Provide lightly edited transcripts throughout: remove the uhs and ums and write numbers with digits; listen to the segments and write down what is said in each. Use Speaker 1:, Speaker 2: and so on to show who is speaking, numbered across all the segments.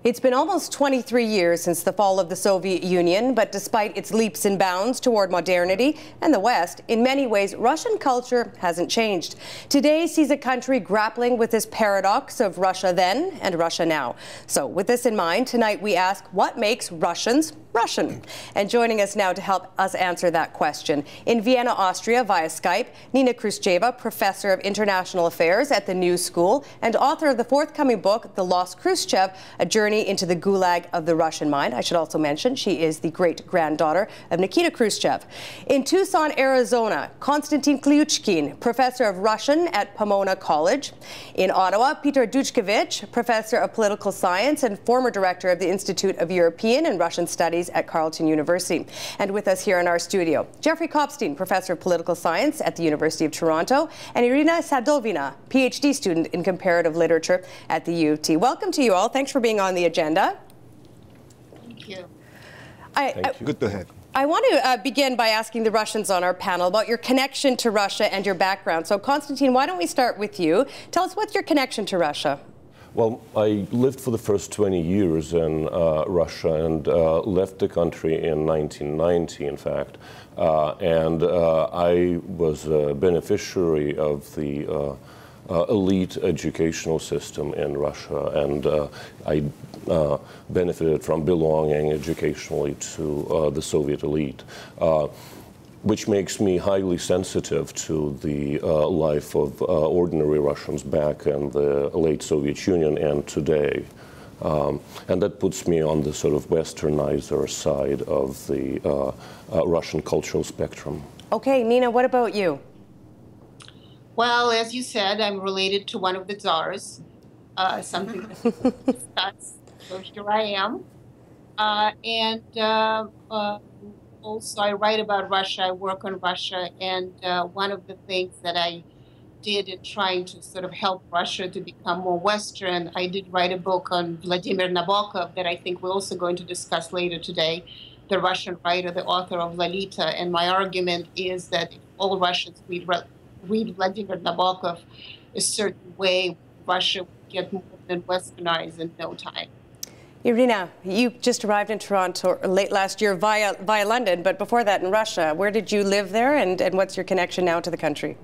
Speaker 1: It's been almost 23 years since the fall of the Soviet Union, but despite its leaps and bounds toward modernity and the West, in many ways, Russian culture hasn't changed. Today sees a country grappling with this paradox of Russia then and Russia now. So with this in mind, tonight we ask, what makes Russians Russian? And joining us now to help us answer that question, in Vienna, Austria, via Skype, Nina Khrushcheva, Professor of International Affairs at the New School and author of the forthcoming book, The Lost Khrushchev, A Journey into the Gulag of the Russian Mind. I should also mention she is the great-granddaughter of Nikita Khrushchev. In Tucson, Arizona, Konstantin Kliuchkin, Professor of Russian at Pomona College. In Ottawa, Peter Duchkevich, Professor of Political Science and former Director of the Institute of European and Russian Studies at Carleton University. And with us here in our studio, Jeffrey Kopstein, Professor of Political Science at the University of Toronto, and Irina Sadovina, PhD student in Comparative Literature at the U of T. Welcome to you all. Thanks for being on the agenda.
Speaker 2: Thank you.
Speaker 3: Thank you. Good to have.
Speaker 1: I want to begin by asking the Russians on our panel about your connection to Russia and your background. So, Konstantin, why don't we start with you? Tell us, what's your connection to Russia?
Speaker 3: Well, I lived for the first 20 years in Russia and left the country in 1990, in fact. I was a beneficiary of the elite educational system in Russia, and I benefited from belonging educationally to the Soviet elite, which makes me highly sensitive to the life of ordinary Russians back in the late Soviet Union and today. And that puts me on the sort of westernizer side of the Russian cultural spectrum. Okay,
Speaker 1: Nina, what about you?
Speaker 2: Well, as you said, I'm related to one of the czars, something that discussed. So here I am. Also, I write about Russia, I work on Russia, and one of the things that I did in trying to sort of help Russia to become more Western, I did write a book on Vladimir Nabokov that I think we're also going to discuss later today, the Russian writer, the author of Lolita. And my argument is that if all Russians read Vladimir Nabokov a certain way, Russia would get more than westernized in no time.
Speaker 1: Irina, you just arrived in Toronto late last year via London, but before that in Russia. Where did you live there, and what's your connection now to the country?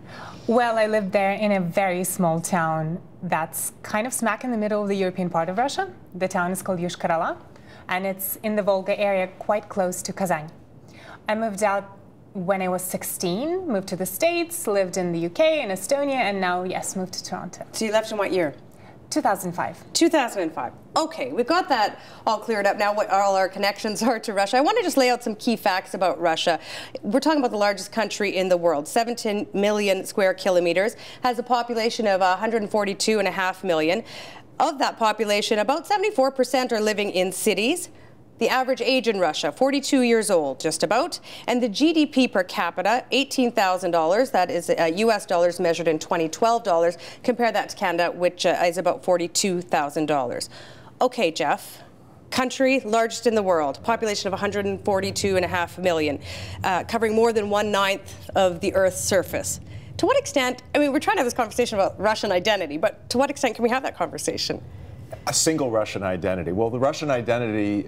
Speaker 4: Well, I lived there in a very small town that's kind of smack in the middle of the European part of Russia. The town is called Yuzhkor-Ola, and it's in the Volga area, quite close to Kazan. I moved out when I was 16, moved to the States, lived in the UK and Estonia, and now, yes, moved to Toronto.
Speaker 1: So you left in what year?
Speaker 4: 2005.
Speaker 1: 2005. Okay, we've got that all cleared up now, what all our connections are to Russia. I want to just lay out some key facts about Russia. We're talking about the largest country in the world, 17 million square kilometers, has a population of 142.5 million. Of that population, about 74% are living in cities. The average age in Russia, 42 years old, just about. And the GDP per capita, $18,000. That is US dollars measured in 2012 dollars. Compare that to Canada, which is about $42,000. Okay, Jeff. Country, largest in the world, population of 142.5 million, covering more than 1/9 of the Earth's surface. To what extent, I mean, we're trying to have this conversation about Russian identity, but to what extent can we have that conversation?
Speaker 5: A single Russian identity. Well, the Russian identity,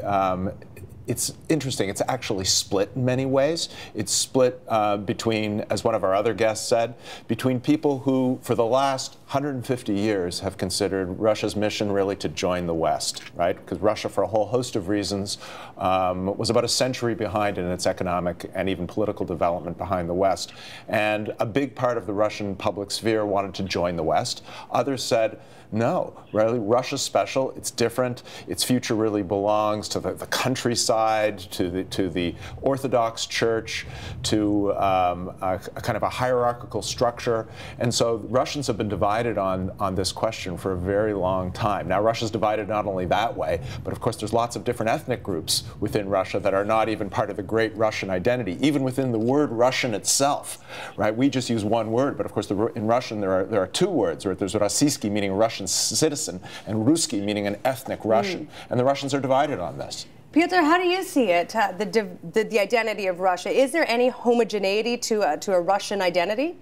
Speaker 5: it's interesting. It's actually split in many ways. It's split between, as one of our other guests said, between people who, for the last 150 years, have considered Russia's mission really to join the West, right? Because Russia, for a whole host of reasons, was about a century behind in its economic and even political development behind the West. And a big part of the Russian public sphere wanted to join the West. Others said, no, really, Russia's special, it's different, its future really belongs to the countryside, to the Orthodox Church, to a kind of a hierarchical structure. And so Russians have been divided on this question for a very long time. Now, Russia's divided not only that way, but of course there's lots of different ethnic groups within Russia that are not even part of the great Russian identity, even within the word Russian itself, right? We just use one word, but of course in Russian there are two words, right? There's Rossiyski, meaning Russian citizen, and Ruski, meaning an ethnic Russian. And the Russians are divided on this.
Speaker 1: Piotr, how do you see it, the identity of Russia? Is there any homogeneity to a Russian identity?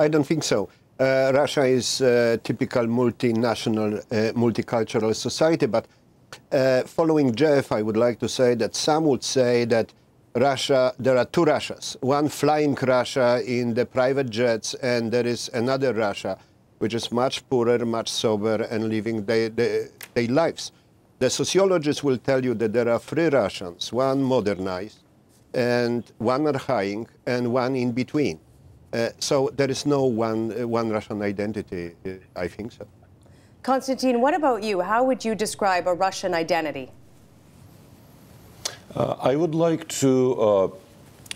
Speaker 6: I don't think so. Russia is a typical multinational, multicultural society, but following Jeff, I would like to say that some would say that Russia, there are two Russias, one flying Russia in the private jets, and there is another Russia, which is much poorer, much sober, and living their lives. The sociologists will tell you that there are three Russians, one modernized, and one archaic, and one in between. So there is no one Russian identity, I think so.
Speaker 1: Konstantin, what about you? How would you describe a Russian identity?
Speaker 3: I would like to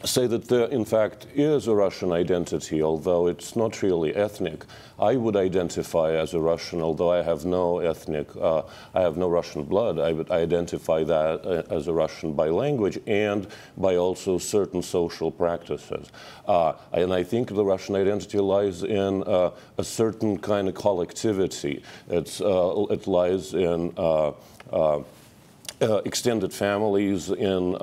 Speaker 3: say that there, in fact, is a Russian identity, although it's not really ethnic. I would identify as a Russian, although I have no I have no Russian blood. I would identify that as a Russian by language and by also certain social practices. And I think the Russian identity lies in a certain kind of collectivity. It lies in extended families, in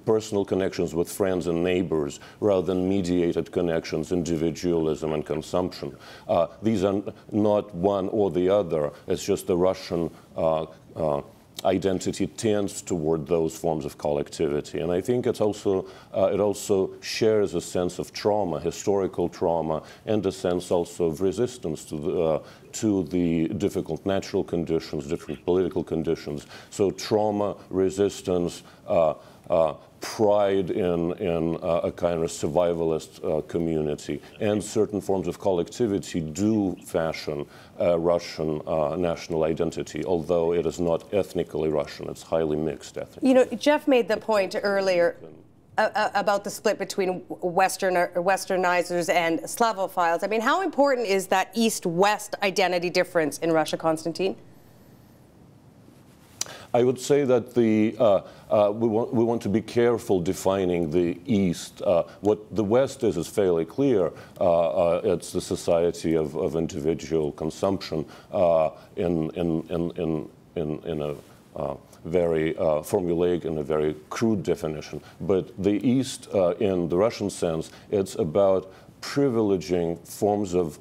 Speaker 3: personal connections with friends and neighbors, rather than mediated connections, individualism and consumption. These are not one or the other. It's just the Russian identity tends toward those forms of collectivity. And I think it's also, it also shares a sense of trauma, historical trauma, and a sense also of resistance to the difficult natural conditions, different political conditions. So trauma, resistance, pride in a kind of survivalist community, and certain forms of collectivity do fashion Russian national identity, although it is not ethnically Russian. It's highly mixed ethnically.
Speaker 1: You know, Jeff made the point earlier about the split between Westernizers and Slavophiles. I mean, how important is that East-West identity difference in Russia, Konstantin?
Speaker 3: I would say that we want to be careful defining the East. What the West is fairly clear. It's the society of individual consumption in a very formulaic and a very crude definition. But the East, in the Russian sense, it's about privileging forms of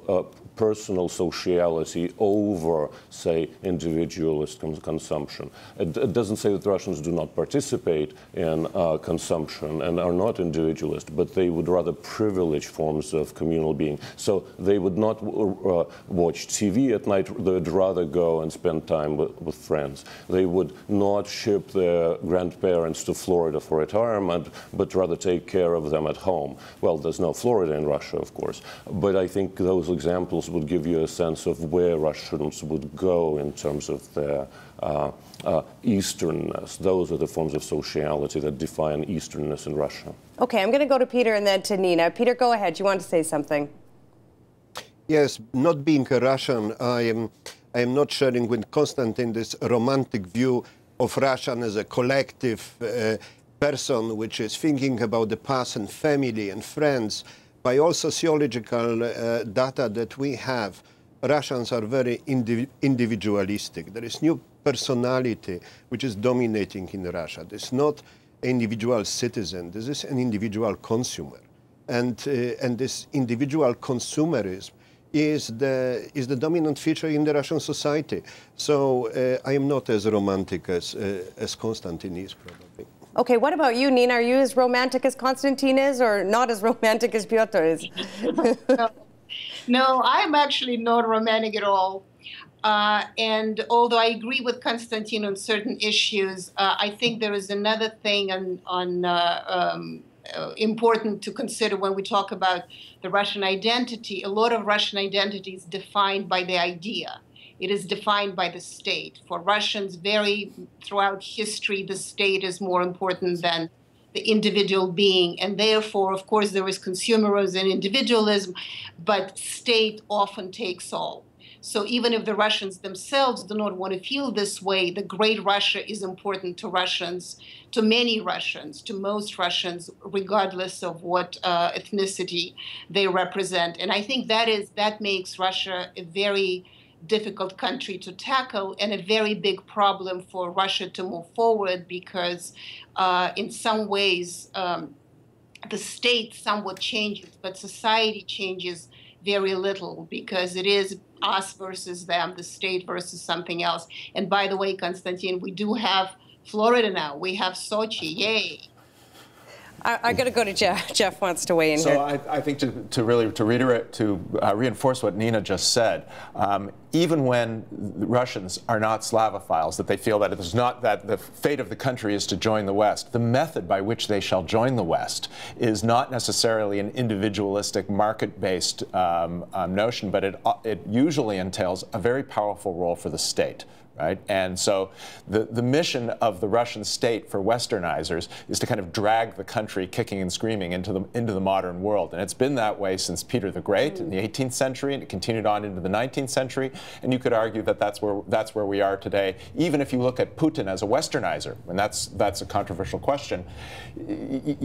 Speaker 3: personal sociality over, say, individualist consumption. It doesn't say that the Russians do not participate in consumption and are not individualist, but they would rather privilege forms of communal being. So they would not watch TV at night, they would rather go and spend time with friends. They would not ship their grandparents to Florida for retirement, but rather take care of them at home. Well, there's no Florida in Russia, of course, but I think those examples would give you a sense of where Russians would go in terms of their Easternness. Those are the forms of sociality that define Easternness in Russia.
Speaker 1: Okay, I'm going to go to Peter and then to Nina. Peter, go ahead. You want to say something?
Speaker 6: Yes, not being a Russian, I am not sharing with Konstantin this romantic view of Russian as a collective person which is thinking about the past and family and friends. By all sociological data that we have, Russians are very individualistic. There is new personality which is dominating in Russia. This is not an individual citizen. This is an individual consumer. And this individual consumerism is the dominant feature in the Russian society. So I am not as romantic as Konstantin is, probably.
Speaker 1: Okay, what about you, Nina? Are you as romantic as Konstantin is, or not as romantic as Piotr is?
Speaker 2: No, I'm actually not romantic at all. And although I agree with Konstantin on certain issues, I think there is another thing important to consider when we talk about the Russian identity. A lot of Russian identity is defined by the idea. It is defined by the state. For Russians, throughout history, the state is more important than the individual being. And therefore, of course, there is consumerism and individualism, but state often takes all. So even if the Russians themselves do not want to feel this way, the great Russia is important to Russians, to many Russians, to most Russians, regardless of what ethnicity they represent. And I think that makes Russia a very difficult country to tackle and a very big problem for Russia to move forward, because in some ways the state somewhat changes, but society changes very little, because it is us versus them, the state versus something else. And by the way, Konstantin, we do have Florida now. We have Sochi. Yay.
Speaker 1: I got to go to Jeff. Jeff wants to weigh in here.
Speaker 5: So I think to reinforce what Nina just said, even when Russians are not Slavophiles, that they feel that it is not that the fate of the country is to join the West, the method by which they shall join the West is not necessarily an individualistic, market-based notion, but it usually entails a very powerful role for the state. Right? And so the mission of the Russian state for Westernizers is to kind of drag the country kicking and screaming into the modern world. And it's been that way since Peter the Great in the 18th century, and it continued on into the 19th century. And you could argue that that's where we are today, even if you look at Putin as a Westernizer, and that's a controversial question.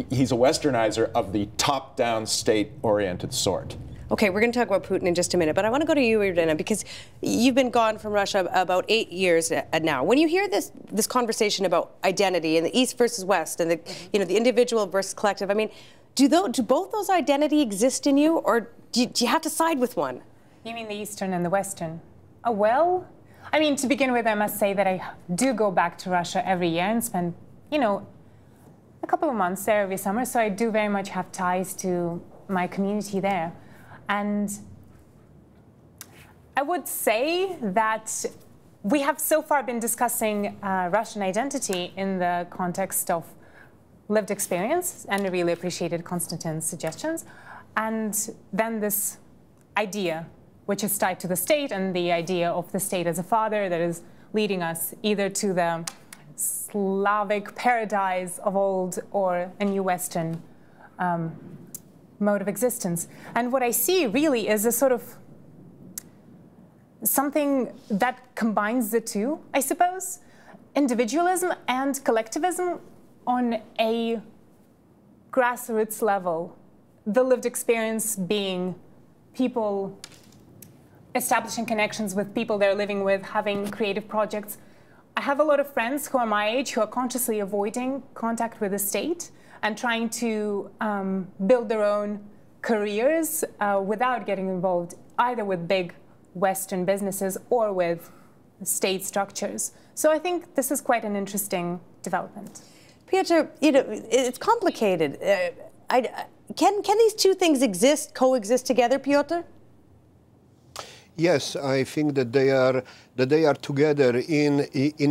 Speaker 5: He's a Westernizer of the top-down, state-oriented sort.
Speaker 1: Okay, we're going to talk about Putin in just a minute, but I want to go to you, Irina, because you've been gone from Russia about 8 years now. When you hear this conversation about identity and the East versus West and the individual versus collective, I mean, do both those identities exist in you, or do you have to side with one?
Speaker 4: You mean the Eastern and the Western? Oh, well, I mean, to begin with, I must say that I do go back to Russia every year and spend, a couple of months there every summer, so I do very much have ties to my community there. And I would say that we have so far been discussing Russian identity in the context of lived experience, and I really appreciated Konstantin's suggestions. And then this idea, which is tied to the state, and the idea of the state as a father that is leading us either to the Slavic paradise of old or a new Western mode of existence. And what I see really is a sort of something that combines the two, I suppose. Individualism and collectivism on a grassroots level. The lived experience being people establishing connections with people they're living with, having creative projects. I have a lot of friends who are my age who are consciously avoiding contact with the state and trying to build their own careers without getting involved either with big Western businesses or with state structures. So I think this is quite an interesting development.
Speaker 1: Piotr, it's complicated. Can these two things coexist together, Piotr?
Speaker 6: Yes, I think that they are together in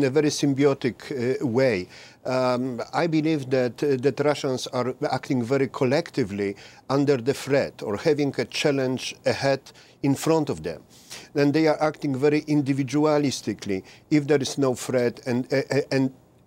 Speaker 6: a very symbiotic way. I believe that Russians are acting very collectively under the threat or having a challenge ahead in front of them. Then they are acting very individualistically if there is no threat and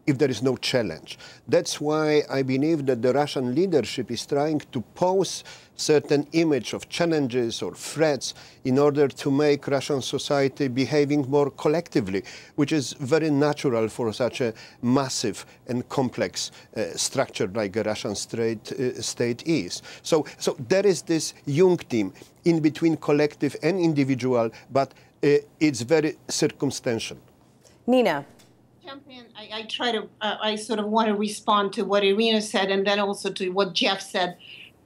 Speaker 6: if there is no challenge. That's why I believe that the Russian leadership is trying to pose certain image of challenges or threats in order to make Russian society behaving more collectively, which is very natural for such a massive and complex structure like a Russian state is. So there is this young team in between collective and individual, but it's very circumstantial.
Speaker 1: Nina.
Speaker 2: Jump in. I sort of want to respond to what Irina said and then also to what Jeff said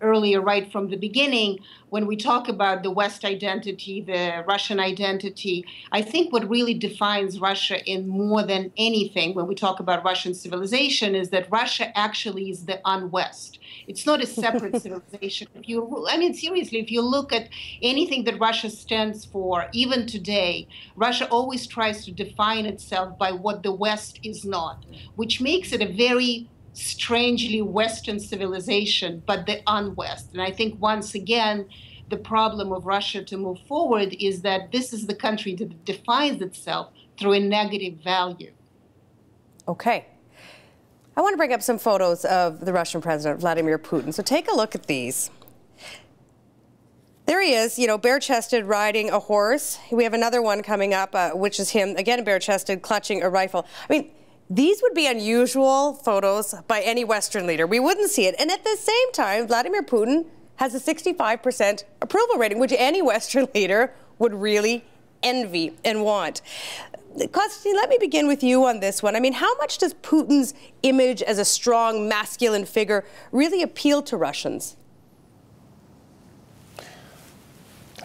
Speaker 2: earlier, right from the beginning. When we talk about the West identity, the Russian identity, I think what really defines Russia in more than anything when we talk about Russian civilization is that Russia actually is the un-West. It's not a separate civilization. Seriously, if you look at anything that Russia stands for, even today, Russia always tries to define itself by what the West is not, which makes it a very strangely Western civilization, but the un-West. And I think once again, the problem of Russia to move forward is that this is the country that defines itself through a negative value.
Speaker 1: Okay. I want to bring up some photos of the Russian president, Vladimir Putin. So take a look at these. There he is, bare-chested, riding a horse. We have another one coming up, which is him, again, bare-chested, clutching a rifle. I mean, these would be unusual photos by any Western leader. We wouldn't see it. And at the same time, Vladimir Putin has a 65% approval rating, which any Western leader would really envy and want. Konstantin, let me begin with you on this one. I mean, how much does Putin's image as a strong, masculine figure really appeal to Russians?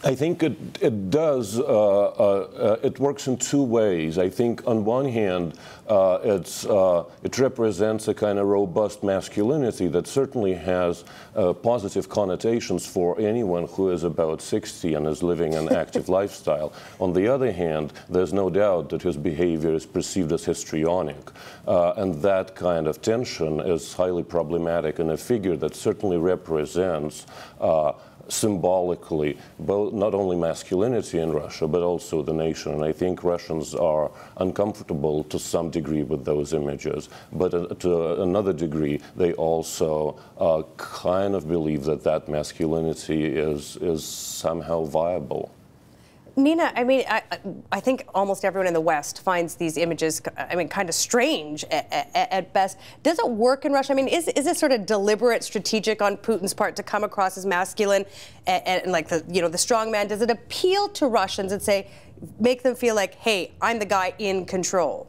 Speaker 3: I think it does. It works in two ways. I think on one hand, it represents a kind of robust masculinity that certainly has positive connotations for anyone who is about 60 and is living an active lifestyle. On the other hand, there's no doubt that his behavior is perceived as histrionic. And that kind of tension is highly problematic in a figure that certainly represents symbolically both not only masculinity in Russia but also the nation, and I think Russians are uncomfortable to some degree with those images, but to another degree they also kind of believe that that masculinity is somehow viable.
Speaker 1: Nina, I mean, I think almost everyone in the West finds these images, I mean, kind of strange at best. Does it work in Russia? I mean, is it sort of deliberate, strategic on Putin's part to come across as masculine and like the strong man? Does it appeal to Russians and make them feel like, hey, I'm the guy in control?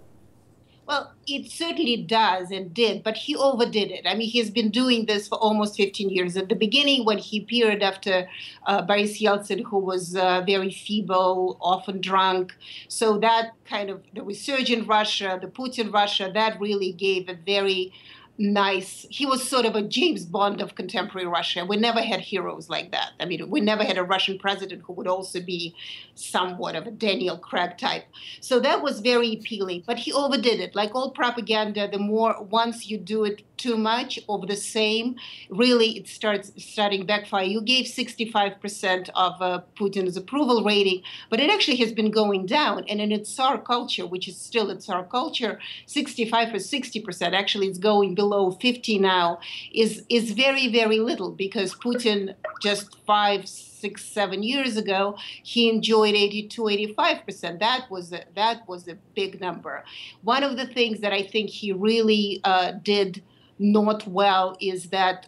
Speaker 2: Well, it certainly does and did, but he overdid it. I mean, he's been doing this for almost 15 years. At the beginning, when he appeared after Boris Yeltsin, who was very feeble, often drunk, so that kind of the resurgent Russia, the Putin Russia, that really gave a very nice, he was sort of a James Bond of contemporary Russia. We never had heroes like that. I mean, we never had a Russian president who would also be somewhat of a Daniel Craig type. So that was very appealing, but he overdid it. Like all propaganda, the more, once you do it too much of the same, really it starting backfire. You gave 65% of Putin's approval rating, but it actually has been going down. And in its Tsar culture, which is still a Tsar culture, 65 or 60%, actually it's going below 50 now, is very, very little, because Putin just 5, 6, 7 years ago, he enjoyed 82, 85%. That was a big number. One of the things that I think he really did not well is that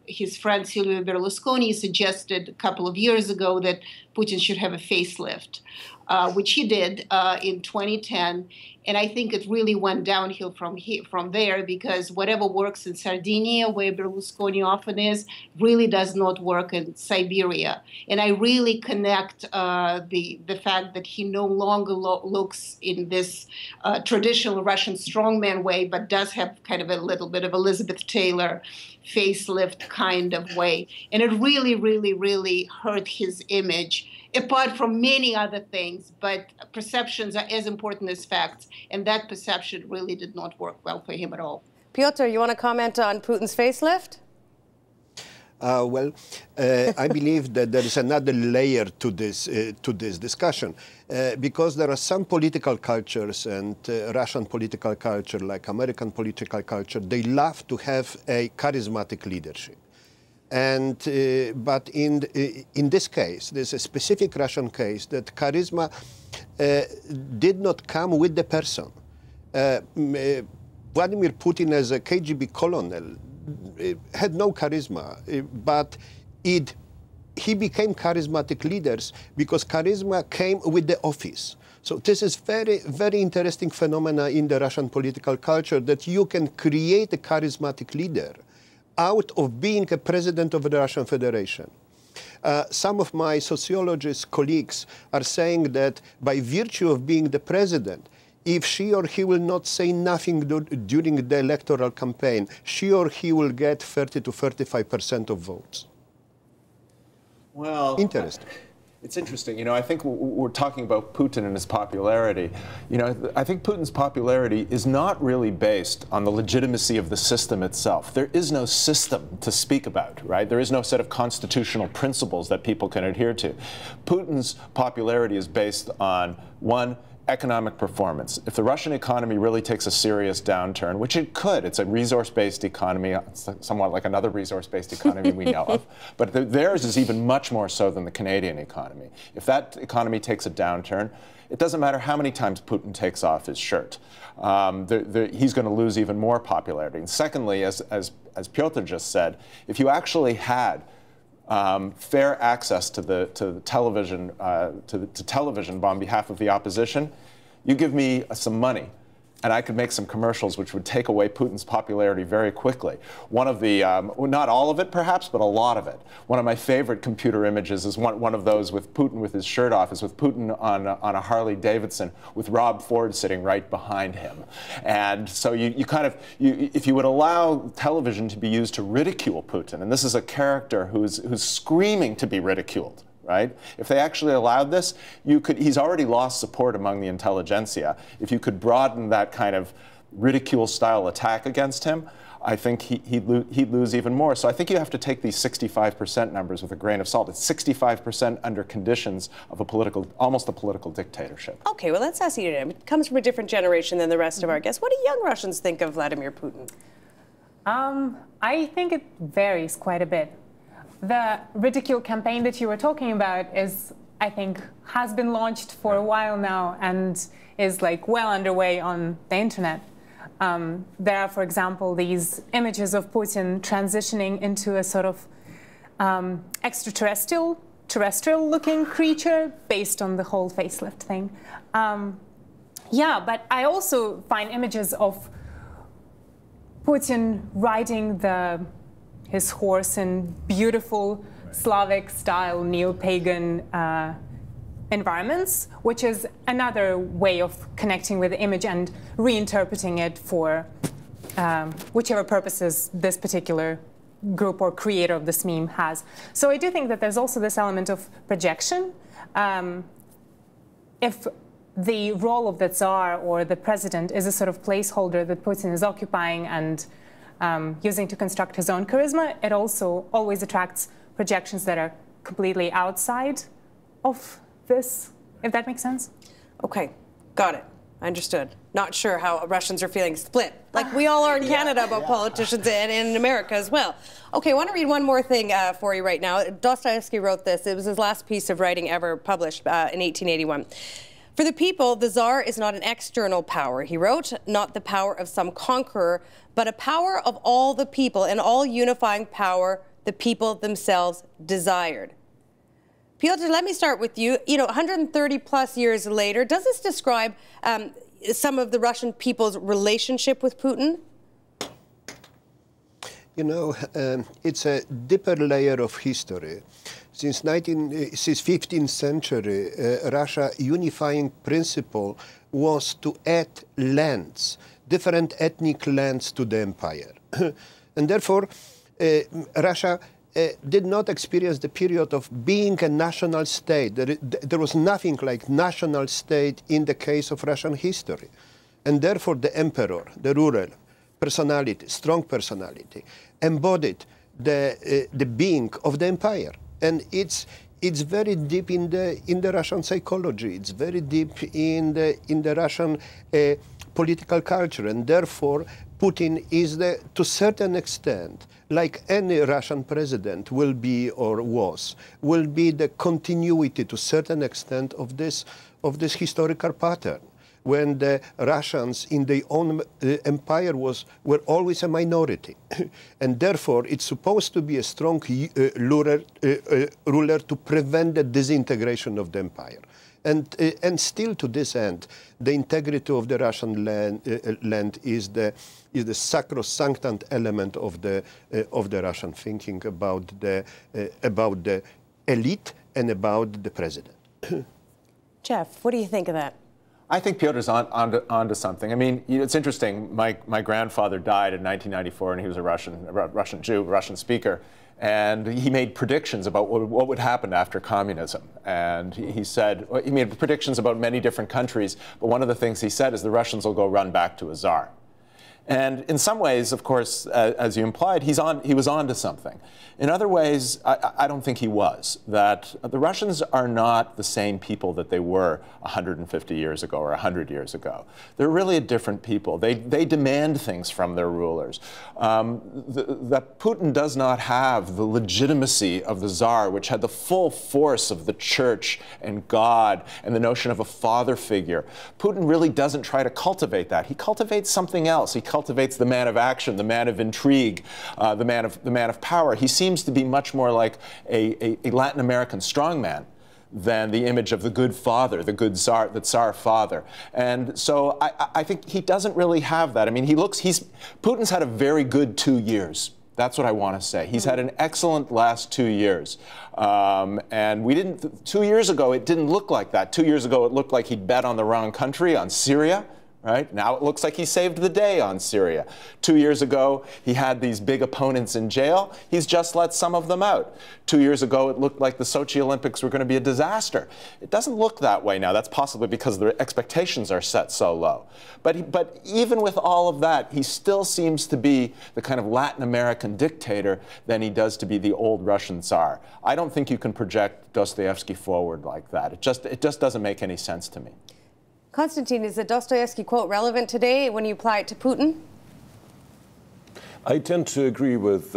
Speaker 2: his friend Silvio Berlusconi suggested a couple of years ago that Putin should have a facelift, which he did in 2010. And I think it really went downhill from there, because whatever works in Sardinia, where Berlusconi often is, really does not work in Siberia. And I really connect the fact that he no longer looks in this traditional Russian strongman way, but does have kind of a little bit of Elizabeth Taylor facelift kind of way. And it really, really, really hurt his image, apart from many other things. But perceptions are as important as facts, and that perception really did not work well for him at all.
Speaker 1: Piotr, you want to comment on Putin's facelift?
Speaker 6: I believe that there is another layer to this discussion, because there are some political cultures, and Russian political culture, like American political culture, they love to have a charismatic leadership. And but in this case, there's a specific Russian case that charisma did not come with the person. Vladimir Putin, as a KGB colonel, had no charisma, but he became charismatic leaders because charisma came with the office. So this is very, very interesting phenomena in the Russian political culture, that you can create a charismatic leader out of being a president of the Russian Federation. Some of my sociologist colleagues are saying that by virtue of being the president, if she or he will not say nothing during the electoral campaign, she or he will get 30 to 35% of votes.
Speaker 5: Well,
Speaker 6: interesting.
Speaker 5: It's interesting. You know, I think we're talking about Putin and his popularity. You know, I think Putin's popularity is not really based on the legitimacy of the system itself. There is no system to speak about, right? There is no set of constitutional principles that people can adhere to. Putin's popularity is based on, one, economic performance. If the Russian economy really takes a serious downturn, which it could, it's a resource-based economy, somewhat like another resource-based economy we know of, but theirs is even much more so than the Canadian economy. If that economy takes a downturn, it doesn't matter how many times Putin takes off his shirt. He's going to lose even more popularity. And secondly, as Piotr just said, if you actually had fair access to television on behalf of the opposition, you give me some money, and I could make some commercials which would take away Putin's popularity very quickly. One of the, not all of it perhaps, but a lot of it. One of my favorite computer images is one of those with Putin with his shirt off, is with Putin on a Harley Davidson with Rob Ford sitting right behind him. And so if you would allow television to be used to ridicule Putin, and this is a character who's screaming to be ridiculed, right? If they actually allowed this, he's already lost support among the intelligentsia. If you could broaden that kind of ridicule-style attack against him, I think he'd lose even more. So I think you have to take these 65% numbers with a grain of salt. It's 65% under conditions of almost a political dictatorship.
Speaker 1: Okay, well, let's ask you. It comes from a different generation than the rest of our guests. What do young Russians think of Vladimir Putin?
Speaker 4: I think it varies quite a bit. The ridicule campaign that you were talking about I think, has been launched for a while now and is like well underway on the internet. There are, for example, these images of Putin transitioning into a sort of terrestrial-looking creature based on the whole facelift thing. Yeah, but I also find images of Putin riding his horse in beautiful Slavic-style neo-pagan environments, which is another way of connecting with the image and reinterpreting it for whichever purposes this particular group or creator of this meme has. So I do think that there's also this element of projection. If the role of the Tsar or the president is a sort of placeholder that Putin is occupying and using to construct his own charisma, it also always attracts projections that are completely outside of this, if that makes sense.
Speaker 1: Okay, got it. Understood. Not sure how Russians are feeling split, like we all are in Canada about politicians and in America as well. Okay, I want to read one more thing for you right now. Dostoevsky wrote this. It was his last piece of writing ever published in 1881. For the people, the Tsar is not an external power, he wrote, not the power of some conqueror, but a power of all the people, and all unifying power the people themselves desired. Piotr, let me start with you. 130 plus years later, does this describe some of the Russian people's relationship with Putin?
Speaker 6: It's a deeper layer of history. Since 15th century, Russia's unifying principle was to add lands, different ethnic lands to the empire. And therefore, Russia did not experience the period of being a national state. There was nothing like national state in the case of Russian history. And therefore, the emperor, the ruler, personality, strong personality, embodied the being of the empire. And it's very deep in the Russian psychology. It's very deep in the Russian political culture, and therefore Putin is to a certain extent, like any Russian president will be or will be the continuity to a certain extent of this historical pattern. When the Russians in their own empire were always a minority. And therefore, it's supposed to be a strong ruler to prevent the disintegration of the empire. And still to this end, the integrity of the Russian land is the sacrosanct element of the Russian thinking about the elite and about the president.
Speaker 1: Jeff, what do you think of that?
Speaker 5: I think Piotr's onto something. I mean, it's interesting. My grandfather died in 1994, and he was a Russian Jew, Russian speaker, and he made predictions about what would happen after communism. And he made predictions about many different countries, but one of the things he said is the Russians will go run back to a czar. And in some ways, of course, as you implied, he was on to something. In other ways, I don't think he was. That the Russians are not the same people that they were 150 years ago or 100 years ago. They're really a different people. They demand things from their rulers. That Putin does not have the legitimacy of the Tsar, which had the full force of the church and God and the notion of a father figure. Putin really doesn't try to cultivate that. He cultivates something else. He cultivates the man of action, the man of intrigue, the man of power. He seems to be much more like a Latin American strongman than the image of the good father, the good Tsar, the Tsar father. And so I think he doesn't really have that. I mean, Putin's had a very good 2 years. That's what I want to say. He's had an excellent last 2 years. And 2 years ago, it didn't look like that. 2 years ago, it looked like he'd bet on the wrong country, on Syria. Right? Now it looks like he saved the day on Syria. 2 years ago, he had these big opponents in jail. He's just let some of them out. 2 years ago, it looked like the Sochi Olympics were going to be a disaster. It doesn't look that way now. That's possibly because the expectations are set so low. But even with all of that, he still seems to be the kind of Latin American dictator than he does to be the old Russian Tsar. I don't think you can project Dostoevsky forward like that. It just doesn't make any sense to me.
Speaker 1: Konstantin, is the Dostoevsky quote relevant today when you apply it to Putin?
Speaker 3: I tend to agree with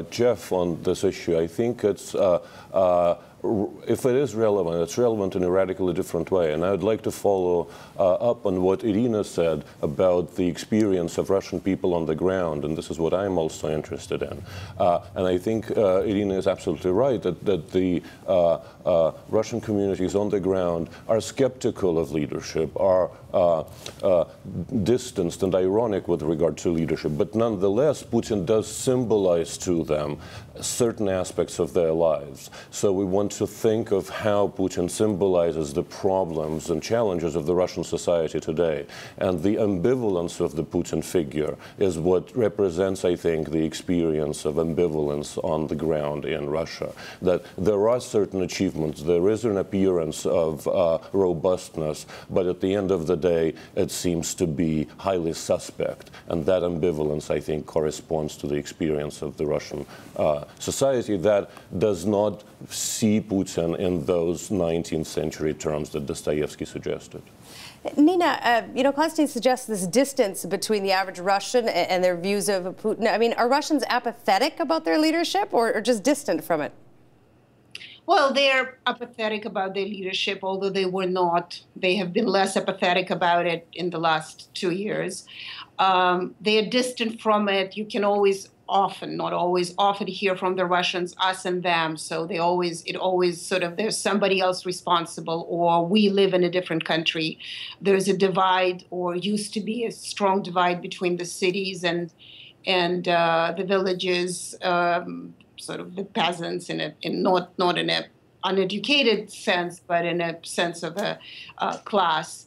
Speaker 3: Jeff on this issue. I think it's, if it is relevant, it's relevant in a radically different way. And I would like to follow up on what Irina said about the experience of Russian people on the ground. And this is what I'm also interested in. And I think Irina is absolutely right that the Russian communities on the ground are skeptical of leadership, are distanced and ironic with regard to leadership. But nonetheless, Putin does symbolize to them certain aspects of their lives. So we want to think of how Putin symbolizes the problems and challenges of the Russian society today. And the ambivalence of the Putin figure is what represents, I think, the experience of ambivalence on the ground in Russia. That there are certain achievements, there is an appearance of robustness, but at the end of the day, it seems to be highly suspect. And that ambivalence, I think, corresponds to the experience of the Russian society that does not see Putin in those 19th century terms that Dostoevsky suggested.
Speaker 1: Nina, Konstantin suggests this distance between the average Russian and their views of Putin. I mean, are Russians apathetic about their leadership or just distant from it?
Speaker 2: Well, they're apathetic about their leadership, although they were not. They have been less apathetic about it in the last 2 years. They are distant from it. You can always not always, often hear from the Russians, us and them. So it always sort of, there's somebody else responsible, or we live in a different country. There's a divide, or used to be a strong divide between the cities and the villages, sort of the peasants, not in a uneducated sense, but in a sense of a class.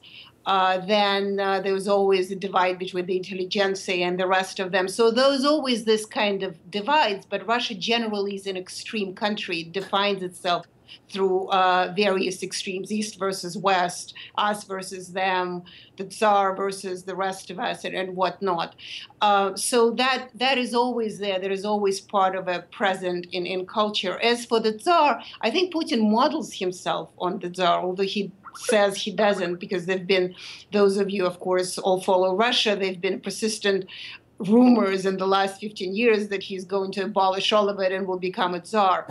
Speaker 2: Then there was always a divide between the intelligentsia and the rest of them. So there's always this kind of divides, but Russia generally is an extreme country. It defines itself through various extremes, East versus West, us versus them, the Tsar versus the rest of us, and whatnot. So that is always there. There is always part of a present in culture. As for the Tsar, I think Putin models himself on the Tsar, although he says he doesn't, because there have been, those of you, of course, all follow Russia, there have been persistent rumors in the last 15 years that he's going to abolish all of it and will become a Tsar.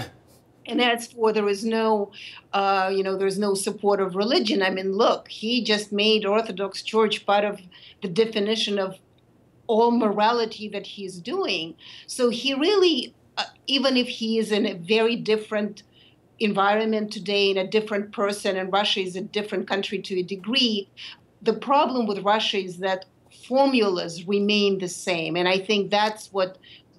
Speaker 2: And as for there is no, there's no support of religion. I mean, look, he just made Orthodox Church part of the definition of all morality that he's doing. So he really, even if he is in a very different environment today, and a different person, and Russia is a different country to a degree, the problem with Russia is that formulas remain the same. And I think that's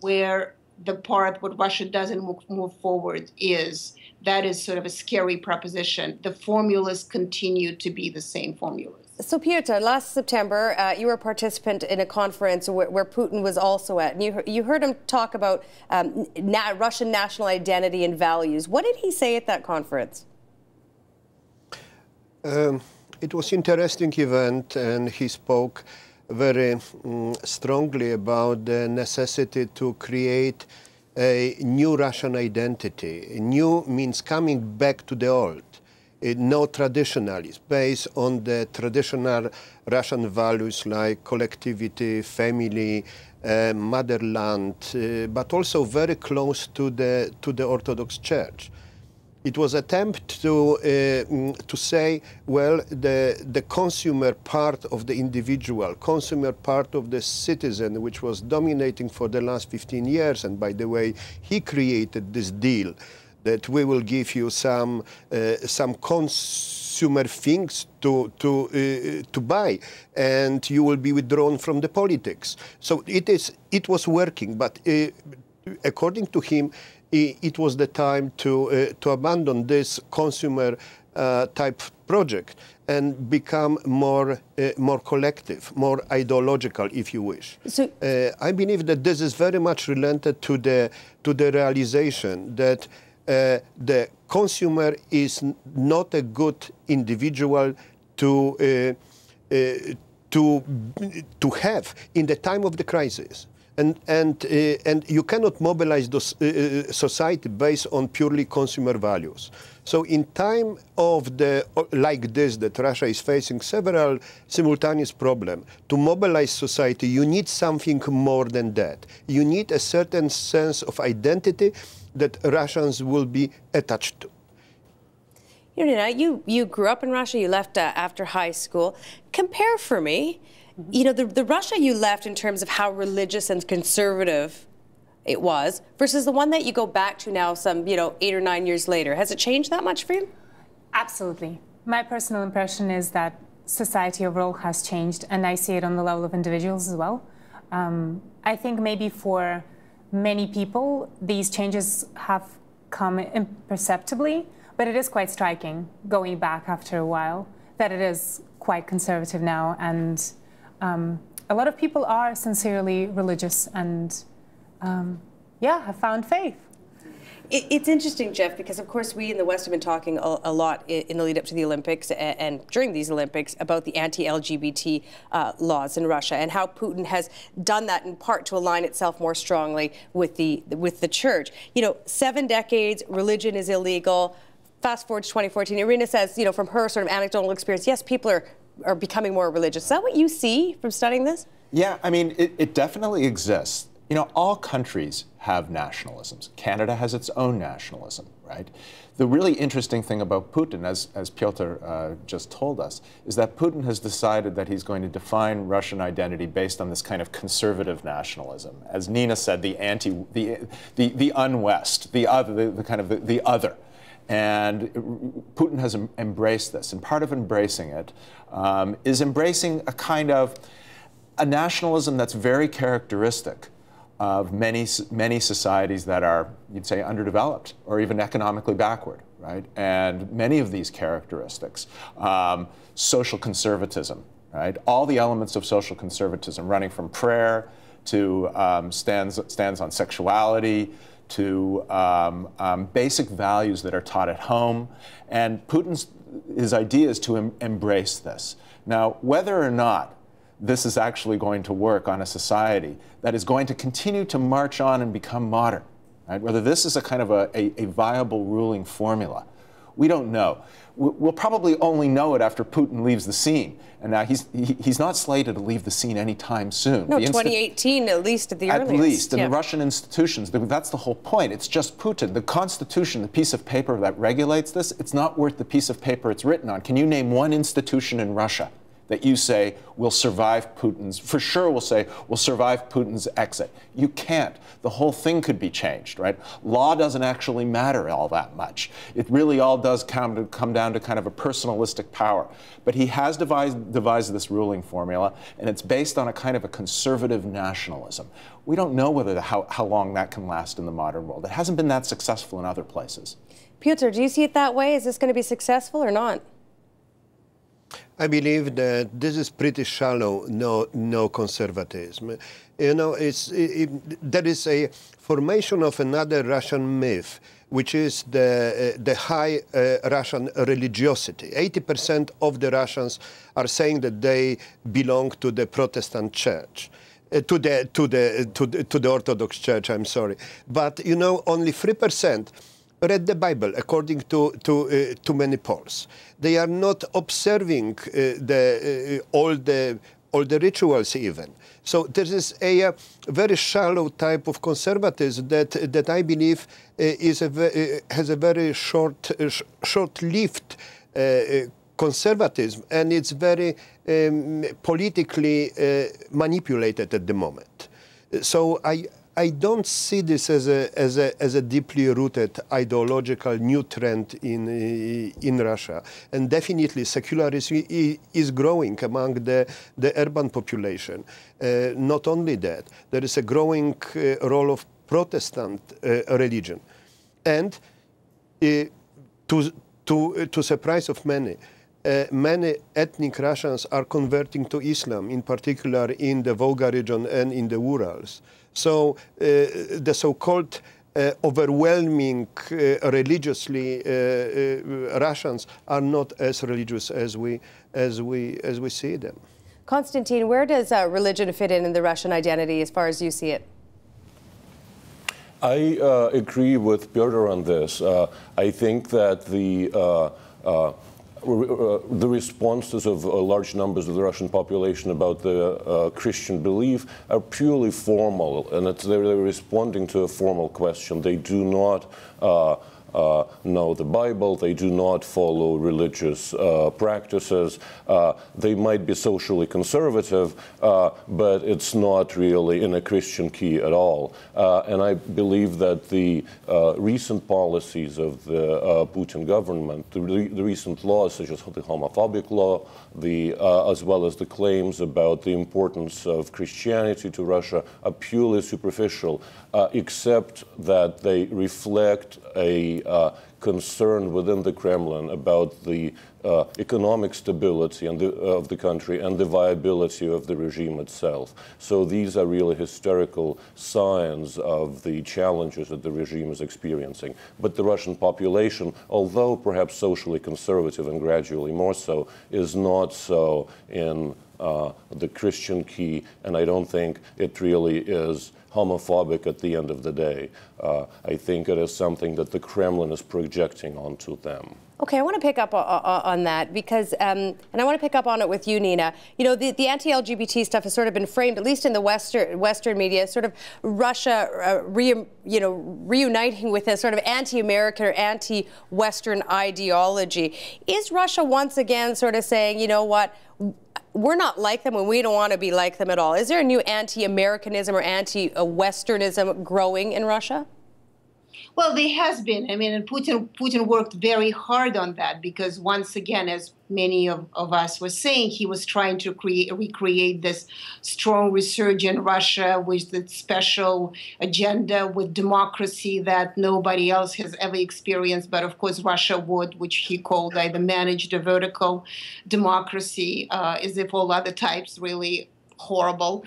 Speaker 2: where the part what Russia doesn't move forward is. That is sort of a scary proposition. The formulas continue to be the same formulas.
Speaker 1: So, Piotr, last September, you were a participant in a conference where Putin was also at, and you heard him talk about Russian national identity and values. What did he say at that conference?
Speaker 6: It was an interesting event, and he spoke very strongly about the necessity to create a new Russian identity. New means coming back to the old. No traditionalism, based on the traditional Russian values like collectivity, family, motherland, but also very close to the Orthodox Church. It was an attempt to say, well, the consumer part of the individual, consumer part of the citizen, which was dominating for the last 15 years, and by the way, he created this deal that we will give you some consumer things to buy, and you will be withdrawn from the politics. So it was working, but according to him, it was the time to abandon this consumer type project and become more collective, more ideological, if you wish. So, I believe that this is very much related to the realization that the consumer is not a good individual to have in the time of the crisis. And you cannot mobilize the society based on purely consumer values. So in time of like this, that Russia is facing several simultaneous problems, to mobilize society, you need something more than that. You need a certain sense of identity that Russians will be attached to.
Speaker 1: You grew up in Russia, you left after high school. Compare for me, the Russia you left in terms of how religious and conservative it was versus the one that you go back to now some, 8 or 9 years later. Has it changed that much for you?
Speaker 4: Absolutely. My personal impression is that society overall has changed, and I see it on the level of individuals as well. I think maybe for many people, these changes have come imperceptibly, but it is quite striking, going back after a while, that it is quite conservative now, and a lot of people are sincerely religious and, have found faith.
Speaker 1: It's interesting, Jeff, because of course we in the West have been talking a lot in the lead up to the Olympics and during these Olympics about the anti-LGBT laws in Russia and how Putin has done that in part to align itself more strongly with the church. 7 decades, religion is illegal. Fast forward to 2014, Irina says, from her sort of anecdotal experience, yes, people are becoming more religious. Is that what you see from studying this?
Speaker 5: Yeah, I mean, it definitely exists. All countries have nationalisms. Canada has its own nationalism, right? The really interesting thing about Putin, as Pyotr just told us, is that Putin has decided that he's going to define Russian identity based on this kind of conservative nationalism. As Nina said, the un-West, the other, the other. And Putin has embraced this. And part of embracing it is embracing a nationalism that's very characteristic of many societies that are, you'd say, underdeveloped or even economically backward, right? And many of these characteristics, social conservatism, right? All the elements of social conservatism, running from prayer to stands on sexuality, to basic values that are taught at home. And his idea is to embrace this. Now, whether or not this is actually going to work on a society that is going to continue to march on and become modern, right? Whether this is a viable ruling formula, we don't know. We'll probably only know it after Putin leaves the scene. And now he's not slated to leave the scene anytime soon.
Speaker 1: No, 2018 at least at the earliest.
Speaker 5: At least. And the Russian institutions, that's the whole point. It's just Putin. The Constitution, the piece of paper that regulates this, it's not worth the piece of paper it's written on. Can you name one institution in Russia that you say will survive Putin's, for sure will say, will survive Putin's exit? You can't. The whole thing could be changed, right? Law doesn't actually matter all that much. It really all does come down to kind of a personalistic power. But he has devised this ruling formula, and it's based on a kind of a conservative nationalism. We don't know how long that can last in the modern world. It hasn't been that successful in other places.
Speaker 1: Pyotr, do you see it that way? Is this going to be successful or not?
Speaker 6: I believe that this is pretty shallow, no conservatism. There is a formation of another Russian myth, which is the high Russian religiosity. 80% of the Russians are saying that they belong to the Protestant church. To the Orthodox Church, I'm sorry. But, only 3% read the Bible, according to many polls. They are not observing all the rituals even. So there is a very shallow type of conservatism that I believe has a very short-lived conservatism, and it's very politically manipulated at the moment. So I I don't see this as a deeply rooted ideological new trend in Russia, and definitely secularism is growing among the urban population. Not only that, there is a growing role of Protestant religion, and to surprise of many. Many ethnic Russians are converting to Islam, in particular in the Volga region and in the Urals. So the so-called overwhelming religiously Russians are not as religious as we see them.
Speaker 1: Konstantin, where does religion fit in the Russian identity as far as you see it?
Speaker 3: I agree with Piotr on this. I think that the responses of large numbers of the Russian population about the Christian belief are purely formal, and they're responding to a formal question. They do not know the Bible, they do not follow religious practices. They might be socially conservative, but it's not really in a Christian key at all. And I believe that the recent policies of the Putin government, the recent laws such as the homophobic law, as well as the claims about the importance of Christianity to Russia, are purely superficial, except that they reflect a concern within the Kremlin about the economic stability of the country and the viability of the regime itself. So these are really historical signs of the challenges that the regime is experiencing. But the Russian population, although perhaps socially conservative and gradually more so, is not so in the Christian key, and I don't think it really is homophobic at the end of the day. I think it is something that the Kremlin is projecting onto them.
Speaker 1: Okay, I want to pick up on that because, and I want to pick up on it with you, Nina. You know, the anti-LGBT stuff has sort of been framed, at least in the Western media, sort of Russia, reuniting with a sort of anti-American or anti-Western ideology. Is Russia once again sort of saying, you know what, we're not like them and we don't want to be like them at all? Is there a new anti-Americanism or anti-Westernism growing in Russia?
Speaker 2: Well, there has been. I mean, and Putin worked very hard on that because, once again, as many of us were saying, he was trying to recreate this strong resurgent Russia with the special agenda with democracy that nobody else has ever experienced. But, of course, Russia would, which he called either managed or vertical democracy, as if all other types really horrible.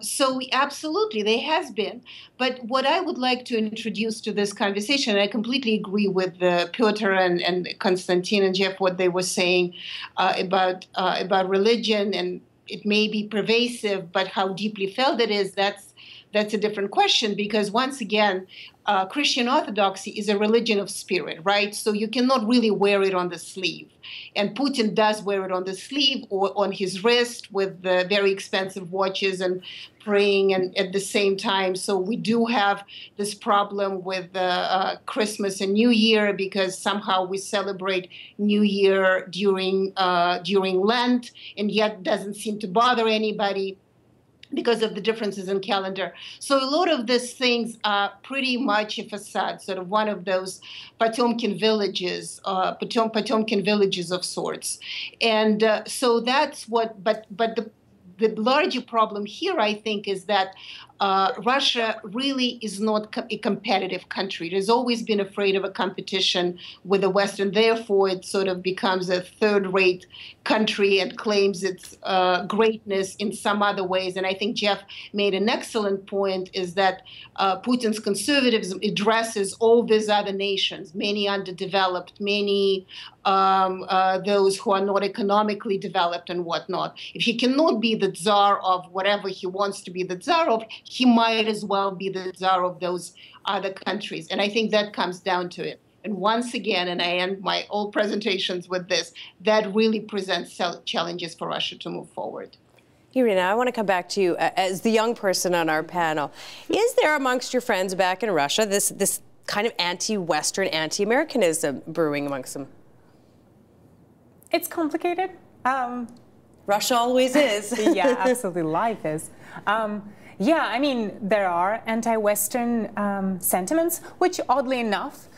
Speaker 2: So absolutely, there has been. But what I would like to introduce to this conversation, and I completely agree with Piotr and Konstantin and Jeff, what they were saying about religion, and it may be pervasive, but how deeply felt it is, that's a different question, because once again, Christian Orthodoxy is a religion of spirit, right? So you cannot really wear it on the sleeve. And Putin does wear it on the sleeve or on his wrist with the very expensive watches and praying and at the same time. So we do have this problem with Christmas and New Year because somehow we celebrate New Year during Lent, and yet doesn't seem to bother anybody because of the differences in calendar. So a lot of these things are pretty much a facade, sort of one of those Potemkin villages, Potemkin villages of sorts. And so that's what, but the larger problem here, I think, is that Russia really is not a competitive country. It has always been afraid of a competition with the West, and therefore it sort of becomes a third-rate country and claims its greatness in some other ways. And I think Jeff made an excellent point, is that Putin's conservatism addresses all these other nations, many underdeveloped, many those who are not economically developed and whatnot. If he cannot be the czar of whatever he wants to be the czar of, he might as well be the czar of those other countries. And I think that comes down to it. And once again, and I end my all presentations with this, that really presents challenges for Russia to move forward.
Speaker 1: Irina, I want to come back to you as the young person on our panel. Is there amongst your friends back in Russia this kind of anti-Western, anti-Americanism brewing amongst them?
Speaker 4: It's complicated.
Speaker 1: Russia always is.
Speaker 4: Yeah, absolutely. Life is. Yeah, I mean, there are anti-Western sentiments, which oddly enough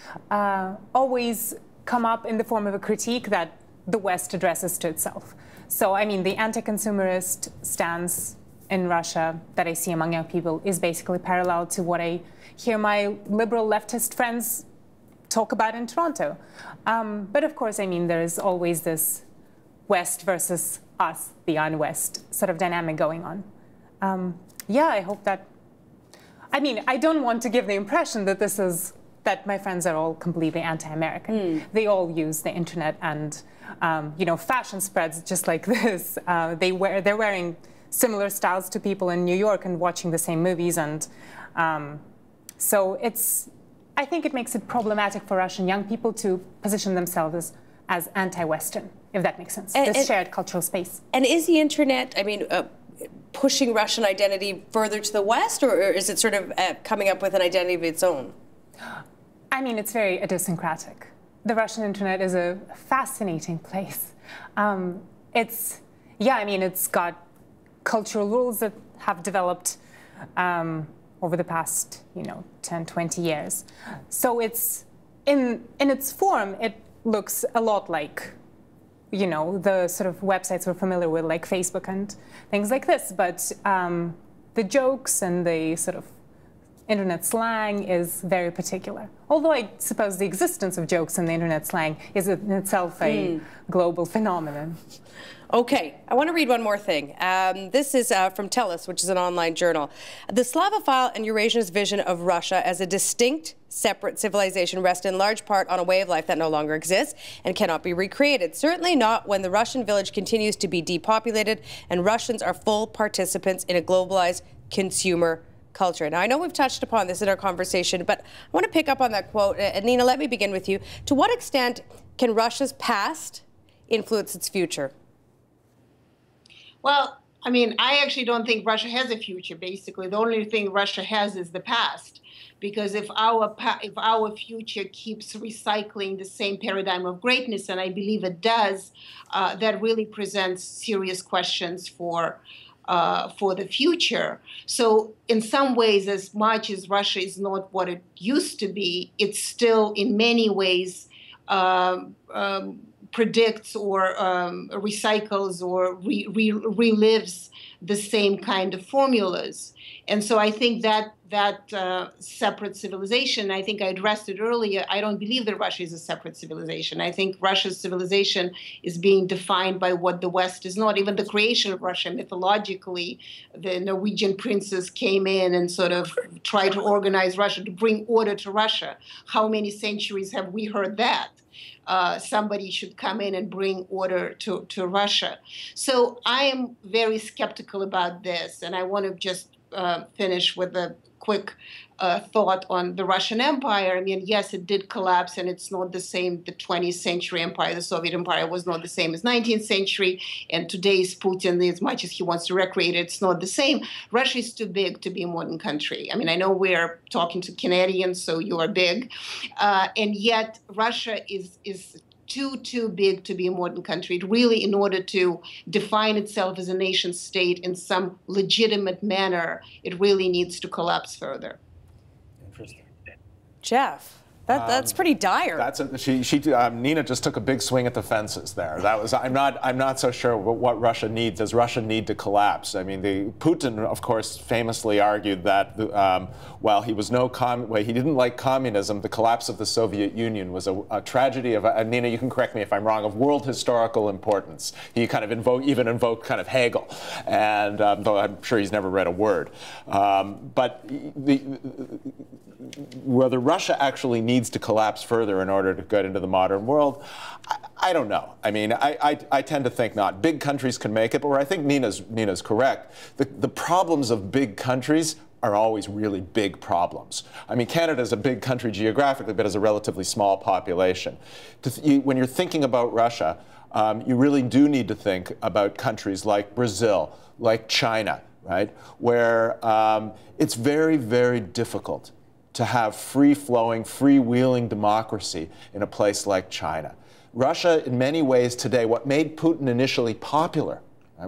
Speaker 4: always come up in the form of a critique that the West addresses to itself. So, I mean, the anti-consumerist stance in Russia that I see among young people is basically parallel to what I hear my liberal leftist friends talk about in Toronto. But of course, I mean, there's always this West versus us, the un-West sort of dynamic going on. Yeah, I hope that, I mean, I don't want to give the impression that this is, that my friends are all completely anti-American. They all use the internet and, you know, fashion spreads just like this. They're wearing similar styles to people in New York and watching the same movies. And so I think it makes it problematic for Russian young people to position themselves as anti-Western, if that makes sense, this shared cultural space.
Speaker 1: And is the internet, I mean, pushing Russian identity further to the West, or is it sort of coming up with an identity of its own?
Speaker 4: I mean, it's very idiosyncratic. The Russian internet is a fascinating place. Yeah, I mean, it's got cultural rules that have developed over the past, you know, 10, 20 years. So it's, in its form, it looks a lot like, you know, the sort of websites we're familiar with, like Facebook and things like this. But the jokes and the sort of internet slang is very particular. Although I suppose the existence of jokes and the internet slang is in itself a global phenomenon.
Speaker 1: Okay, I want to read one more thing. This is from TELUS, which is an online journal. The Slavophile and Eurasianist vision of Russia as a distinct, separate civilization rests in large part on a way of life that no longer exists and cannot be recreated. Certainly not when the Russian village continues to be depopulated and Russians are full participants in a globalized consumer culture. Now, I know we've touched upon this in our conversation, but I want to pick up on that quote. Nina, let me begin with you. To what extent can Russia's past influence its future?
Speaker 2: Well, I mean, I actually don't think Russia has a future, basically. The only thing Russia has is the past. Because if our future keeps recycling the same paradigm of greatness, and I believe it does, that really presents serious questions for the future. So in some ways, as much as Russia is not what it used to be, it's still in many ways predicts or recycles or relives the same kind of formulas. And so I think that separate civilization, I think I addressed it earlier, I don't believe that Russia is a separate civilization. I think Russia's civilization is being defined by what the West is not. Even the creation of Russia, mythologically, the Norwegian princes came in and sort of tried to organize Russia, to bring order to Russia. How many centuries have we heard that? Somebody should come in and bring order to Russia. So I am very skeptical about this, and I want to just finish with a quick thought on the Russian Empire. I mean, yes, it did collapse, and it's not the same. The 20th century empire, the Soviet Empire, was not the same as 19th century, and today's Putin, as much as he wants to recreate it, it's not the same. Russia is too big to be a modern country. I mean, I know we're talking to Canadians, so you are big, and yet Russia is too big to be a modern country. It really, in order to define itself as a nation state in some legitimate manner, it really needs to collapse further.
Speaker 5: Interesting.
Speaker 1: Jeff, that's pretty dire.
Speaker 5: Nina just took a big swing at the fences there. That was I'm not so sure what Russia needs. Does Russia need to collapse? I mean, Putin, of course, famously argued that while he was he didn't like communism, the collapse of the Soviet Union was a tragedy of Nina, you can correct me if I'm wrong, of world historical importance. He kind of invoked kind of Hegel, and though I'm sure he's never read a word, but whether Russia actually needs to collapse further in order to get into the modern world, I don't know. I mean, I tend to think not. Big countries can make it, but where I think Nina's correct, the problems of big countries are always really big problems. I mean, Canada is a big country geographically, but has a relatively small population. When you're thinking about Russia, you really do need to think about countries like Brazil, like China, right, where it's very, very difficult to have free-flowing, freewheeling democracy in a place like China. Russia, in many ways today, what made Putin initially popular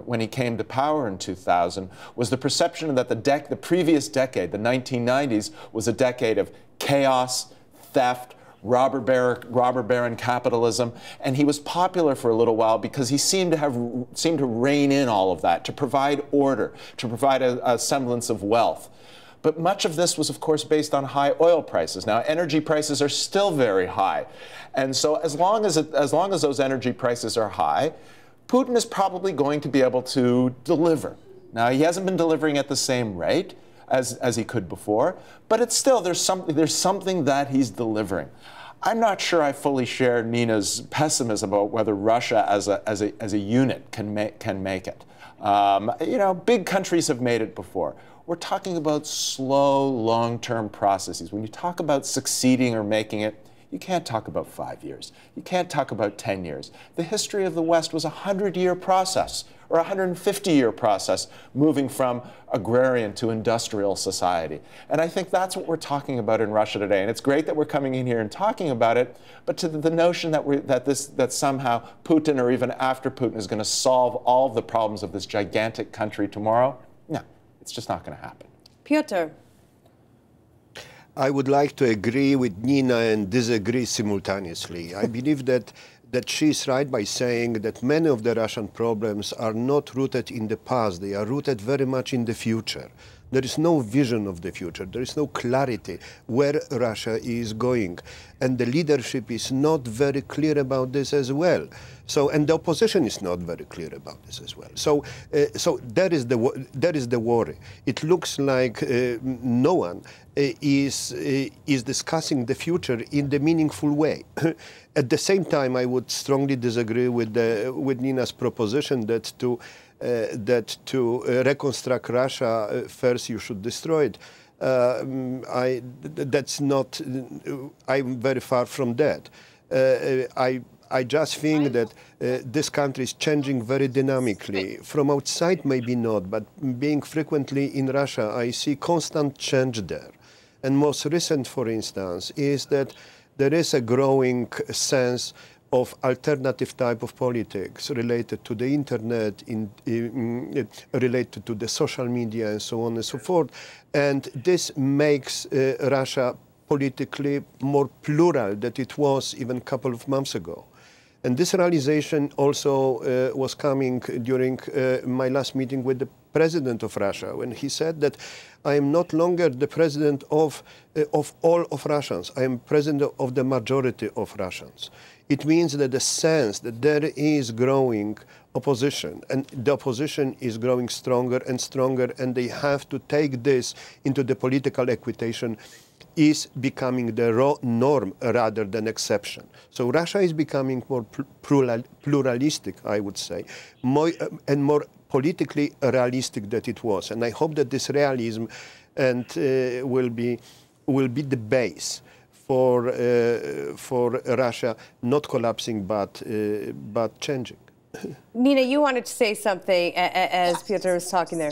Speaker 5: when he came to power in 2000 was the perception that the previous decade, the 1990s, was a decade of chaos, theft, robber baron capitalism, and he was popular for a little while because he seemed to rein in all of that, to provide order, to provide a semblance of wealth. But much of this was, of course, based on high oil prices. Now, energy prices are still very high, and so as long as those energy prices are high, Putin is probably going to be able to deliver. Now, he hasn't been delivering at the same rate as he could before, but it's still, there's something that he's delivering. I'm not sure I fully share Nina's pessimism about whether Russia as a unit can make it. You know, big countries have made it before. We're talking about slow, long-term processes. When you talk about succeeding or making it, you can't talk about 5 years. You can't talk about 10 years. The history of the West was a 100-year process or a 150-year process moving from agrarian to industrial society. And I think that's what we're talking about in Russia today. And it's great that we're coming in here and talking about it, but to the notion that somehow Putin or even after Putin is going to solve all of the problems of this gigantic country tomorrow, no, it's just not going to happen.
Speaker 1: Piotr.
Speaker 6: I would like to agree with Nina and disagree simultaneously. I believe that she's right by saying that many of the Russian problems are not rooted in the past. They are rooted very much in the future. There is no vision of the future. There is no clarity where Russia is going. And the leadership is not very clear about this as well. So, and the opposition is not very clear about this as well. So, that is the worry. It looks like no one is discussing the future in the meaningful way. At the same time, I would strongly disagree with Nina's proposition that to reconstruct Russia, first you should destroy it. That's not. I'm very far from that. I just think that this country is changing very dynamically. From outside, maybe not, but being frequently in Russia, I see constant change there. And most recent, for instance, is that there is a growing sense of alternative type of politics related to the internet, related to the social media and so on and so forth. And this makes Russia politically more plural than it was even a couple of months ago. And this realization also was coming during my last meeting with the president of Russia, when he said that I am not longer the president of all of Russians. I am president of the majority of Russians. It means that the sense that there is growing opposition, and the opposition is growing stronger and stronger, and they have to take this into the political equation, is becoming the norm rather than exception. So Russia is becoming more pluralistic, I would say, and more politically realistic than it was. And I hope that this realism will be the base for Russia not collapsing but changing.
Speaker 1: Nina, you wanted to say something as Piotr was talking there.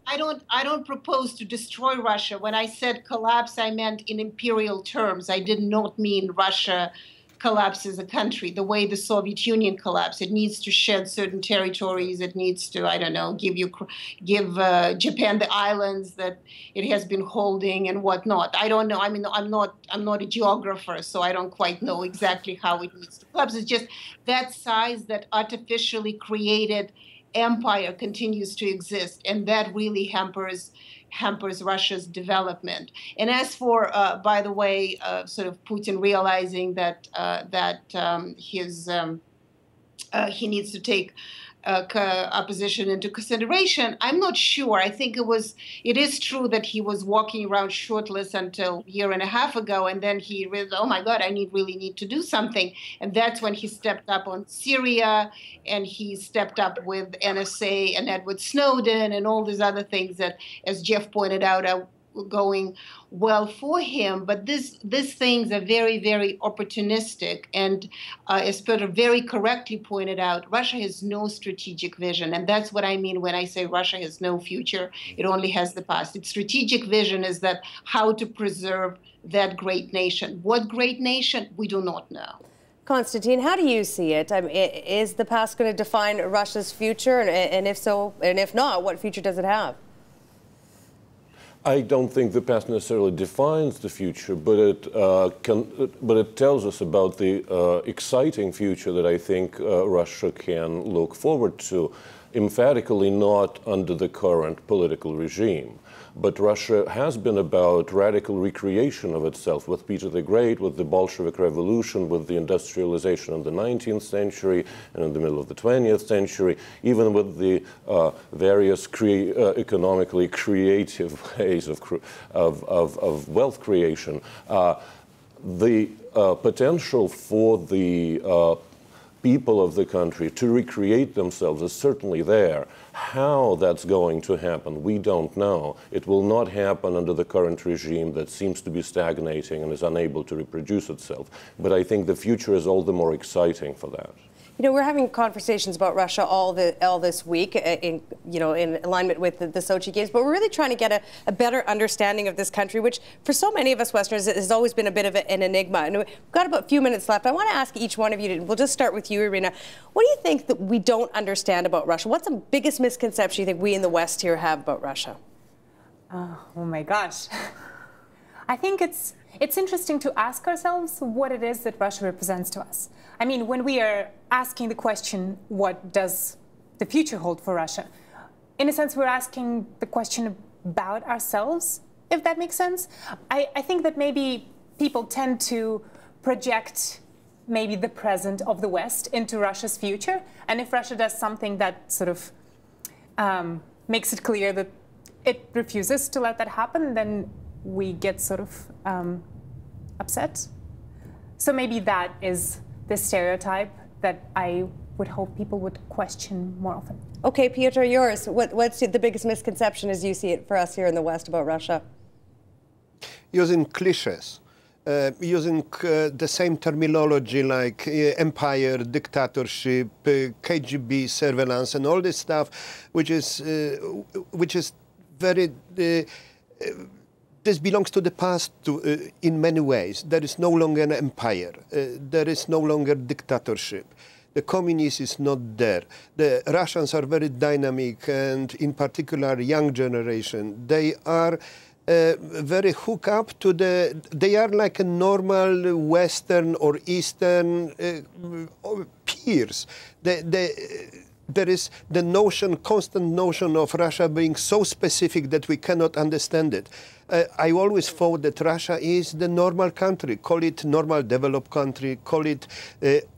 Speaker 2: I don't propose to destroy Russia. When I said collapse, I meant in imperial terms. I did not mean Russia collapse as a country, the way the Soviet Union collapsed. It needs to shed certain territories. It needs to, I don't know, give Japan the islands that it has been holding and whatnot. I don't know. I mean, I'm not a geographer, so I don't quite know exactly how it needs to collapse. It's just that size, that artificially created empire continues to exist, and that really hampers Russia's development. And as for, by the way, sort of Putin realizing that he needs to take opposition into consideration, I'm not sure. I think it is true that he was walking around shirtless until a year and a half ago, and then he realized, oh my God, I really need to do something. And that's when he stepped up on Syria, and he stepped up with NSA and Edward Snowden and all these other things that, as Jeff pointed out, are going well for him. But these things are very, very opportunistic. And as Piotr very correctly pointed out, Russia has no strategic vision. And that's what I mean when I say Russia has no future. It only has the past. Its strategic vision is that how to preserve that great nation. What great nation? We do not know.
Speaker 1: Konstantin, how do you see it? I mean, is the past going to define Russia's future? And if so, and if not, what future does it have?
Speaker 3: I don't think the past necessarily defines the future, but it tells us about the exciting future that I think Russia can look forward to, emphatically not under the current political regime. But Russia has been about radical recreation of itself with Peter the Great, with the Bolshevik Revolution, with the industrialization in the 19th century and in the middle of the 20th century, even with the various economically creative ways of wealth creation. The potential for the people of the country to recreate themselves is certainly there. How that's going to happen, we don't know. It will not happen under the current regime that seems to be stagnating and is unable to reproduce itself. But I think the future is all the more exciting for that.
Speaker 1: You know, we're having conversations about Russia all this week, in alignment with the Sochi Games, but we're really trying to get a better understanding of this country, which for so many of us Westerners has always been a bit of an enigma. And we've got about a few minutes left. I want to ask each one of you, we'll just start with you, Irina. What do you think that we don't understand about Russia? What's the biggest misconception you think we in the West here have about Russia?
Speaker 4: Oh my gosh. I think it's interesting to ask ourselves what it is that Russia represents to us. I mean, when we are asking the question, what does the future hold for Russia? In a sense, we're asking the question about ourselves, if that makes sense. I think that maybe people tend to project maybe the present of the West into Russia's future. And if Russia does something that sort of makes it clear that it refuses to let that happen, then we get sort of upset. So maybe that is the stereotype that I would hope people would question more often.
Speaker 1: Okay, Piotr, yours. What's the biggest misconception as you see it for us here in the West about Russia?
Speaker 6: Using cliches, using the same terminology like empire, dictatorship, KGB surveillance, and all this stuff, which is very. This belongs to the past in many ways. There is no longer an empire. There is no longer dictatorship. The communism is not there. The Russians are very dynamic, and in particular, young generation. They are very hooked up to they are like a normal Western or Eastern peers. There is the constant notion of Russia being so specific that we cannot understand it. I always thought that Russia is the normal country. Call it normal developed country, call it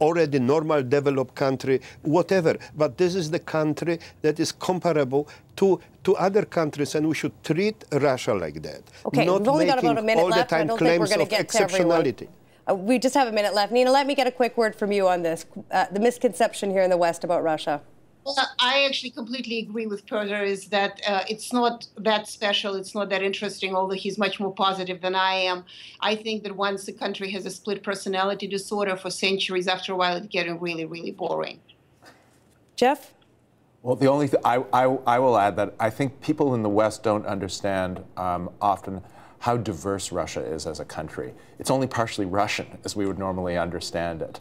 Speaker 6: already normal developed country, whatever. But this is the country that is comparable to other countries, and we should treat Russia like that.
Speaker 1: Okay,
Speaker 6: not
Speaker 1: we've only got about a minute
Speaker 6: all
Speaker 1: left.
Speaker 6: the time
Speaker 1: I don't think we're
Speaker 6: claims
Speaker 1: going to
Speaker 6: of
Speaker 1: get to
Speaker 6: exceptionality.
Speaker 1: We just have a minute left. Nina, let me get a quick word from you on this. The misconception here in the West about Russia.
Speaker 2: Well, I actually completely agree with Piotr, is that it's not that special, it's not that interesting, although he's much more positive than I am. I think that once a country has a split personality disorder for centuries, after a while it's getting really, really boring.
Speaker 1: Jeff?
Speaker 5: Well, the only thing I will add that I think people in the West don't understand often how diverse Russia is as a country. It's only partially Russian, as we would normally understand it.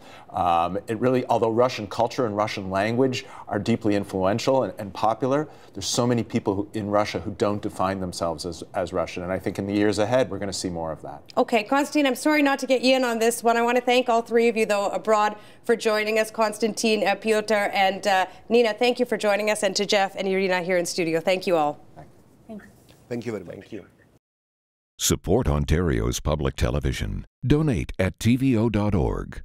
Speaker 5: It really, although Russian culture and Russian language are deeply influential and popular, there's so many people in Russia who don't define themselves as Russian. And I think in the years ahead, we're going to see more of that.
Speaker 1: Okay, Konstantin, I'm sorry not to get you in on this one. I want to thank all three of you, though, abroad for joining us. Konstantin, Piotr, and Nina, thank you for joining us. And to Jeff and Irina here in studio, thank you all.
Speaker 4: Thank you.
Speaker 6: Thank you very much.
Speaker 3: Thank you.
Speaker 7: Support Ontario's public television. Donate at tvo.org.